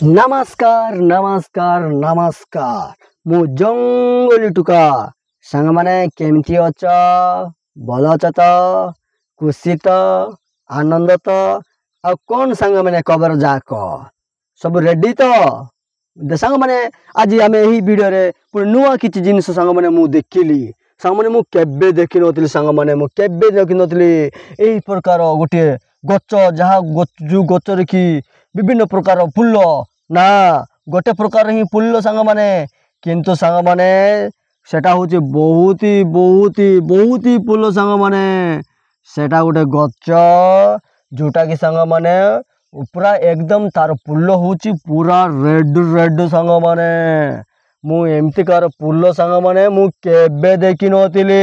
नमस्कार नमस्कार नमस्कार मु जंगली टुका सांग माने केमती अच भल अच तो खुशी तो आनंद तो आ कौन सांग माने खबर जाक सब रेडी तो सांग माने आज आम यही वीडियो रे पुणी नुआ किछि जिनिस सांग माने मु देखिली सांग माने मु केबे देखि नथिली सांग माने मु केबे देखि नथिली एही प्रकार गोटे गच जहा जो गच रे कि विभिन्न प्रकार फूल ना गोटे प्रकार ही फूल सांग माने किंतु सांग माने सेटा होची बहुत ही फूल सांग माने सेटा गोटे गच जोटा कि सांग माने पूरा एकदम तार फूल होची पूरा रेड रेड सांग माने मु एमती कार फूल सांग माने मु केबे देखि नथिली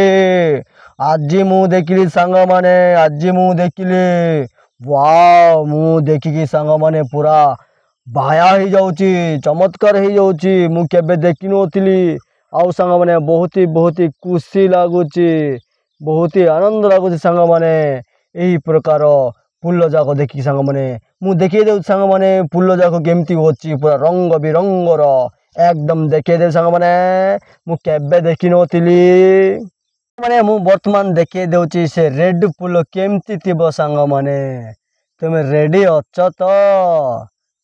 आज मु देखिली सांग माने आज मु देखिली वाव मु देखिकी सांग माने पूरा भाया ही जाउची चमत्कार ही जाउची मु केबे देखि नथिली आउ सांग माने बहुत ही खुशी लागुची बहुत ही आनंद लागुची सांग माने एही प्रकार फूल जाक देखि सांग माने मु देखि दे सांग माने फूल जाक केमती होची पूरा रंग बिरंगर एकदम देखि दे सांग माने मु केबे देखि नथिली माने मु वर्तमान देखि देउची से रेड फूल केमती थिबो सांग माने तुम रेडी अछ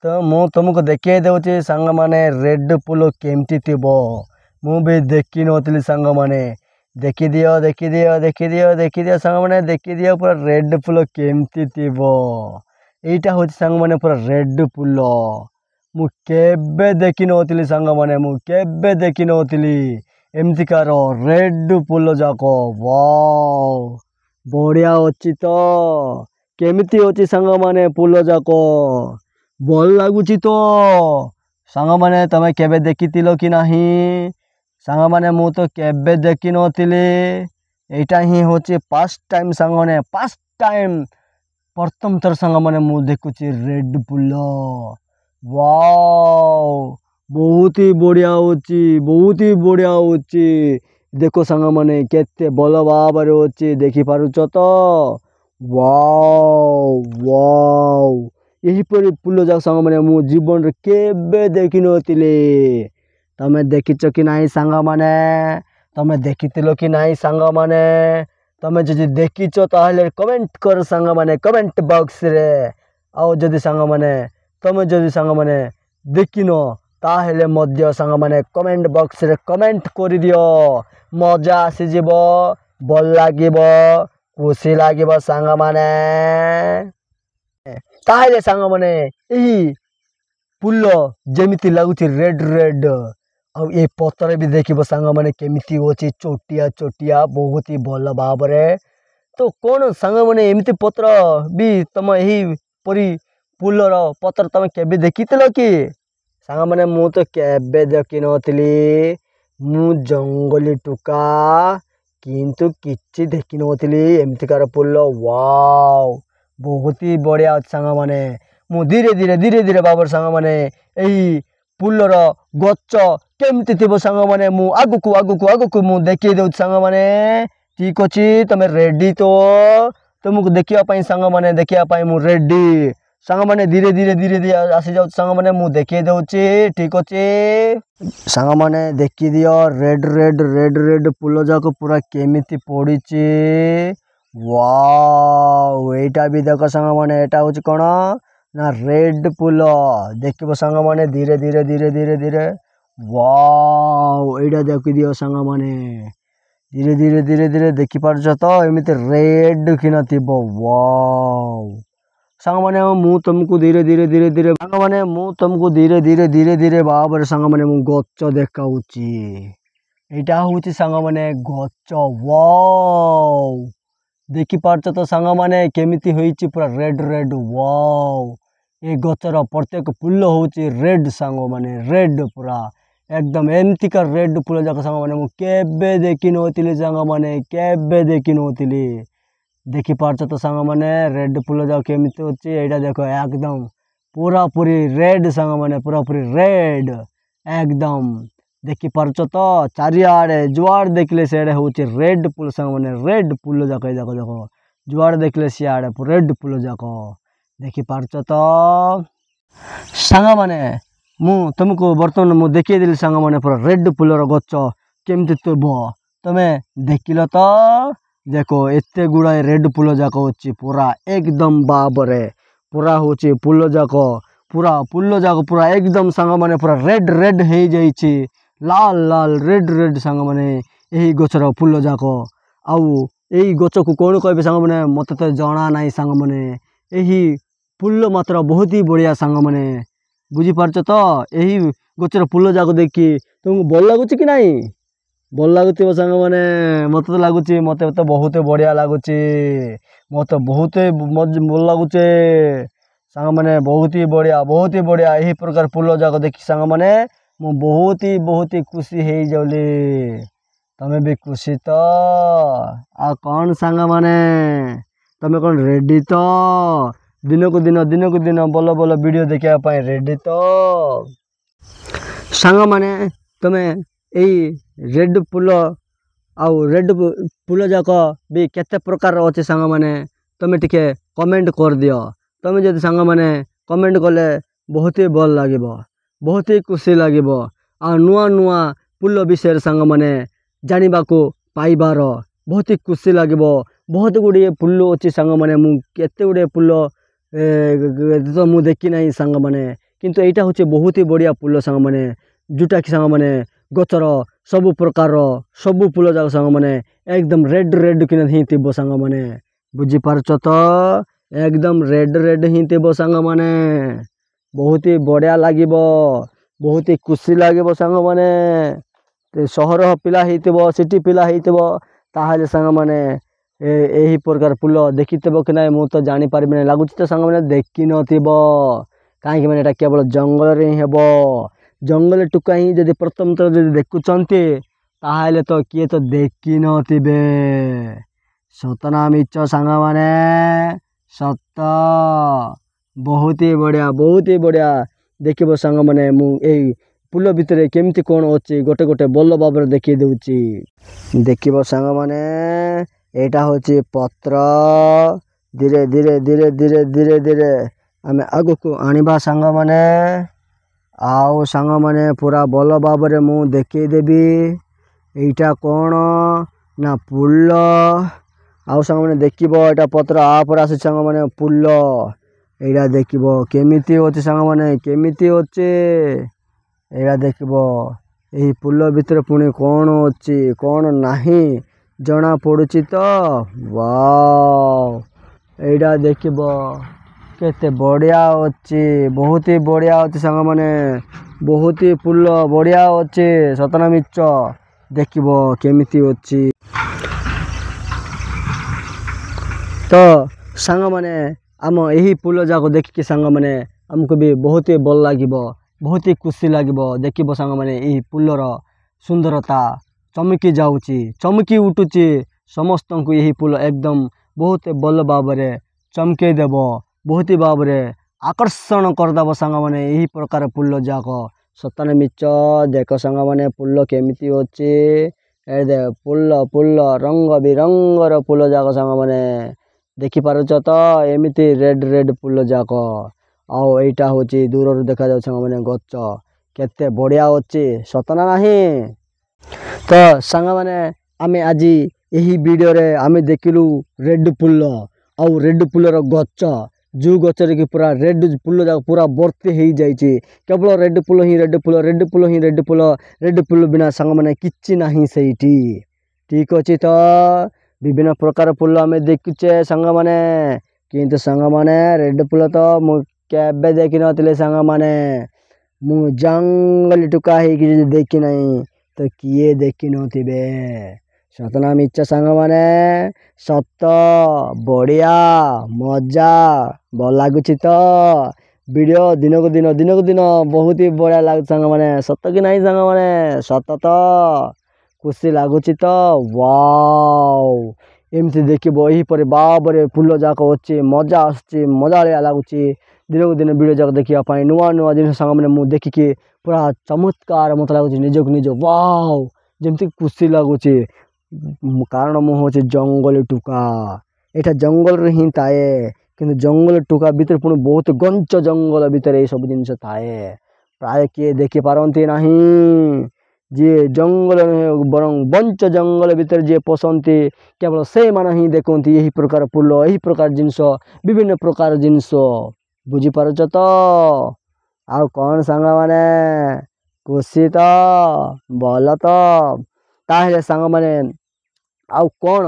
तो मु तुमको देखि देउची सांग माने रेड फूल केमती थिबो मु भी देखि नथिली सांग माने देखि दियो सांग माने देखि दियो पूरा रेड फूल केमती थिबो एटा होची सांग माने पूरा रेड फूल मु केबे देखि नथिली सांग माने मु केबे देखि नथिली एमती कार रेड फूल जाक वाव बढ़िया अछि तो केमिति अछि सांग माने फूल जाक भल लागुची तो सांग माने तमे केबे देखितिलो कि नाही सांग माने मु तो केबे देखि नथिली एटा ही होची फर्स्ट टाइम सांग माने फर्स्ट टाइम प्रथम थर सांग माने मु देखुची रेड फूल वाव बहुत ही बढ़िया होची देखो सांग माने केते भल भाबरे होची देखि पारुछ तो वाव वाव यही पर फूल जाक सांग माने मु जीवन रे केबे देखि नथिली तमे देखिछ कि नाही सांग माने तमे देखितिलो कि नाही सांग माने तमे जदि देखिछ ताहले कमेंट कर सांग माने कमेंट बॉक्स रे आउ जदि सांग माने तमे जदि सांग माने देखिनो ताहले मध्य सांग माने कमेंट बॉक्स रे कमेंट करि दियो मजा आसी जीवो भल लागिबो खुशी लागिबो सांग माने ताहले सांग माने एही फूल जेमिति लागुची रेड रेड आ ए पत्र भी देखिबो सांग माने केमिति होची चोटिया चोटिया बहुत ही भल भाबरे तो कौन सांग माने एमिति पत्र भी तम एही परी फूलर पत्र तमे केबे देखितिलो कि सांग माने मु तो केबे देखि नथिली मु जंगली टुका किंतु किछि देखि नथिली एमिति कार फूल वाव बहुत ही बढ़िया सांग माने मु धीरे धीरे बाबर सांग माने एही फूलर गच केमती थिबो सांग माने मु आगुकु मु देखि देउ सांग माने ठीक अछि तमे रेडी तो तुमको देखिया पई सांग माने देखिया पई मु रेडी सांग माने धीरे आसी जाउ सांग माने मु देखि देउची ठीक अछि सांग माने देखि दियो रेड फूल जाक पूरा केमिति पड़ीची वाव एटा भी देखो सांग माने एटा होची कोन ना रेड फूल देखिबो सांग माने धीरे वाव एटा देखि दियो सांग माने धीरे देखि पारछ तो एमिति रेड किना थिबो वाव सांग माने मु तुमको धीरे सांग माने मु तुमको धीरे बाबर सांग माने मु गच्च देखाउची एटा होची सांग माने गच्च वाव देखि पारछ तो सांग माने केमिति होईची पूरा रेड वाव ए गचर प्रत्येक फूल होची रेड सांग माने रेड पूरा एकदम एमती का रेड फूल जाक सांग माने मु केबे देखि नथिली सांग माने केबे देखि नथिली देखि पारछ तो सांग माने रेड फूल जाक केमिति होची एटा देखो एकदम पूरा पूरी रेड सांग माने पूरा पूरी रेड एकदम देखि पारछ तो चारियाडे जुआर देखले सेडे होची रेड फूल सांग माने रेड फूल जाक देखो जुआर देखले सियाडे रेड फूल जाक देखि पारछ तो सांग मैंने मु तुमको बर्तमान मु देखी देली सांग मैंने पूरा रेड फुलर गच केमती थोब तमें देखिल तो देखो एते गुड़ाए रेड फुल जाक होची पूरा एकदम बाबरे पूरा होची फुल जाक पूरा एकदम सांग मैंने पूरा रेड रेड हो जाइए लाल लाल रेड रेड सांग मैंने यही गचर फुल जाक आउ यही गच को कौन कहे सांग मैंने मत तो जना ना सांग मैंने यही फुल मात्र बहुत ही बढ़िया सांग मैंने बुझीपार तो यही गचर फुल जाक देखी तुमको भल लगुच कि नहीं भल लगुथ सांग मैंने मत तो लगुच मत तो बहुत बढ़िया लगुच मत बहुत भल लगुचे सांग मैंने बहुत ही बढ़िया यही प्रकार फुल जाक देखी सांग मैंने मु बहुत ही खुशी हो जाऊली तमें भी खुशी तो आ कौन सांग मैंने तमें कौन रेडी तो दिन को दिन बल बल वीडियो देखा रेडी तो सांग मैंने तमें यही रेड फुल आउ रेड फुल जाक भी केते प्रकार अच्छे सांग मैंने तमें टिके कमेंट कर दियो तमें जब सांग मैंने कमेंट कले बहुत ही भल लगे बहुत ही खुशी लगे आ नुआ नुआ फुल विषय सांग मैंने जाना पाइबार बहुत ही खुशी लगे बहुत गुड़े फुल अच्छी सांग मैंने मुझे गुड़े फुल तो मुझे देखी ना सांग मैंने किंतु यहाँ हूँ बहुत ही बढ़िया फुल सांग मैंने जोटा कि सांग मैंने गचर सबु प्रकार सबु फुल जाक सांग मैंने एकदम रेड रेड कि ही थी सांग मैंने बुझीपार तो एकदम रेड रेड ही थी सांग मैंने बहुत ही बढ़िया लगे बहुत ही खुशी लगे सांग मैंने सहर पिला सिटी पिला ताहले सांग मैंने यही प्रकार फुल देखी कि ना मुझे तो जापर ना लगुच तो सांग मैंने देखी कहीं मैंने केवल जंगल रे हे जंगल टुका ही जब प्रथम थर जो देखुंटे ताहले तो किए तो देखी नथिबे सतना मिच सांग मैंने सत बहुत ही बढ़िया देखिए सांग मैंने मुझे फुल भितर केमती कौन अच्छी गोटे गोटे बल भाव देखी दूची देखिए सांग मैंने यहाँ हूँ पत्र धीरे धीरे धीरे धीरे धीरे धीरे आम आग को आनिबा सांग मैंने आउ सांग मैंने पूरा बल भाव मु देखीदेवी यहीटा कौन ना फुल आउ सांग मैंने देखा पत्र आपर आस सांग मैंने फुल यहाँ देख केमिति अच्छे सांग मैंने केमिति अच्छे यहाँ देख यही फुल भितर पुणी कौन अच्छी कौन नहीं जना पड़ुची तो वाव यहाँ देख केते बढ़िया अच्छी बहुत ही बढ़िया अच्छे सांग मैंने बहुत ही फुल बढ़िया अच्छे सतना मिच देख केमिति अच्छी तो सांग मैंने आम यही फुल जाक देखिकी सांग मैंने आमको भी बहुत ही भल लगे बहुत ही खुशी लगे देख सांग मैंने यही फुलर सुंदरता चमकी जाऊँगी चमकी उठुची समस्त को यही फुल एकदम बहुत भल भाव चमके देव बहुत ही भाव आकर्षण करदेव सांग मैंने यही प्रकार फुल जाक सतने मिच देख सांग मैंने फुल केमिति अच्छे दे फुल फुल रंग बिरंगर फुल जाक सांग मैंने देखिपार तो एमती रेड रेड फुल जाक आउ यहाँ हूँ दूर देखा जा सांग मैंने गच केते बढ़िया अच्छी सतना नहीं तो सांग मैंने आम आज यही वीडियो रे आम देखिलु रेड फुल आउ रेड फुलर गच जो गचर कि पूरा रेड फुल जाक पूरा भर्ती हो जाइए केवल रेड फुल ही रेड फुल रेड फुल ही रेड फुल बिना सांग मैंने किछि नहीं सहीटी ठीक अच्छे तो विभिन्न प्रकार फुल आम देखुचे सांग मैंने किंतु सांग मैंने रेड फुल तो मुझे देखी नी सांग मैंने मु जंगल टुका ही देखी नहीं तो किए देखी नथिबे सतना मिच सांग मैंने सत बढ़िया मजा भल लगुच तो वीडियो दिन को दिन बहुत ही बढ़िया लगे सांग मैंने सत कि नहीं सांग मैंने सत तो खुशी लगुच तो वाव एमती देख यही पर बाबरे फुल जाक अच्छे मजा मजा लगुच दिन को दिन वीडियो जाक देखापी नुआ नुआ जिन सांग मैंने मुझे देखिकी पूरा चमत्कार मत लगुच निजक निज वाव जमती खुशी लगुच कारण मुझे जंगल टुका यहाँ जंगल ही थाए କିନ୍ତୁ ଜଙ୍ଗଲ ଟୁକା ଭିତରେ ପୁଣି ବହୁତ ଘଞ୍ଚ ଜଙ୍ଗଲ ଭିତରେ ଏସବୁ ଜିନିଷ ଥାଏ। ପ୍ରାୟ କିଏ ଦେଖିପାରନ୍ତି ନାହିଁ। ଯିଏ ଜଙ୍ଗଲ ନୁହେଁ ବରଂ ଘଞ୍ଚ ଜଙ୍ଗଲ ଭିତରେ ଯିଏ ପଶନ୍ତି କେବଳ ସେଇମାନେ ହିଁ ଦେଖନ୍ତି ଏହି ପ୍ରକାର ଫୁଲ, ଏହି ପ୍ରକାର ଜିନିଷ, ବିଭିନ୍ନ ପ୍ରକାର ଜିନିଷ। ବୁଝିପାରୁଛ ତ? ଆଉ କ'ଣ ସାଙ୍ଗମାନେ, ଖୁସି ତ? ଭଲ ତ? ତାହେଲେ ସାଙ୍ଗମାନେ ଆଉ କ'ଣ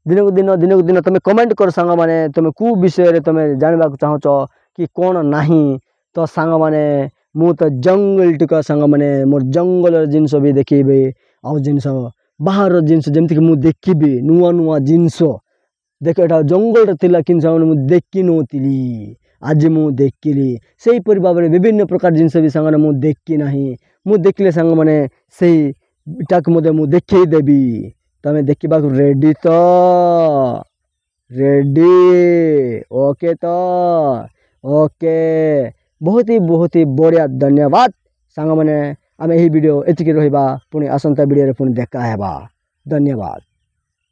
ଦିନକୁ ଦିନ ତୁମେ କମେଣ୍ଟ କର ସାଙ୍ଗମାନେ, ତୁମେ କେଉଁ ବିଷୟରେ ତୁମେ ଜାଣିବାକୁ ଚାହୁଁଛ କି କ'ଣ ନାହିଁ। ତ ସାଙ୍ଗମାନେ ମୁଁ ତ ଜଙ୍ଗଲ ଟୁକା ସାଙ୍ଗମାନେ, ମୋର ଜଙ୍ଗଲର ଜିନିଷ ବି ଦେଖେଇବେ। ଆଉ ଜିନିଷ ବାହାର ଜିନିଷ ଯେମିତିକି ମୁଁ ଦେଖିବି ନୂଆ ନୂଆ ଜିନିଷ। ଦେଖ ଏଇଟା ଜଙ୍ଗଲରେ ଥିଲା କିନ୍ତୁ ସାଙ୍ଗମାନେ ମୁଁ ଦେଖିନଥିଲି, ଆଜି ମୁଁ ଦେଖିଲି। ସେହିପରି ଭାବରେ ବିଭିନ୍ନ ପ୍ରକାର ଜିନିଷ ବି ସାଙ୍ଗମାନେ ମୁଁ ଦେଖି ନାହିଁ। ମୁଁ ଦେଖିଲେ ସାଙ୍ଗମାନେ ସେଇଟାକୁ ମଧ୍ୟ ମୁଁ ଦେଖେଇ ଦେବି। ତମେ ଦେଖିବାକୁ ରେଡ଼ି ତ? ରେଡ଼ି? ଓକେ ତ? ଓକେ, ବହୁତ ହି ବଢ଼ିଆ। ଧନ୍ୟବାଦ ସାଙ୍ଗମାନେ। ଆମେ ଏହି ଭିଡ଼ିଓ ଏତିକି ରହିବା, ପୁଣି ଆସନ୍ତା ଭିଡ଼ିଓରେ ପୁଣି ଦେଖା ହେବା। ଧନ୍ୟବାଦ।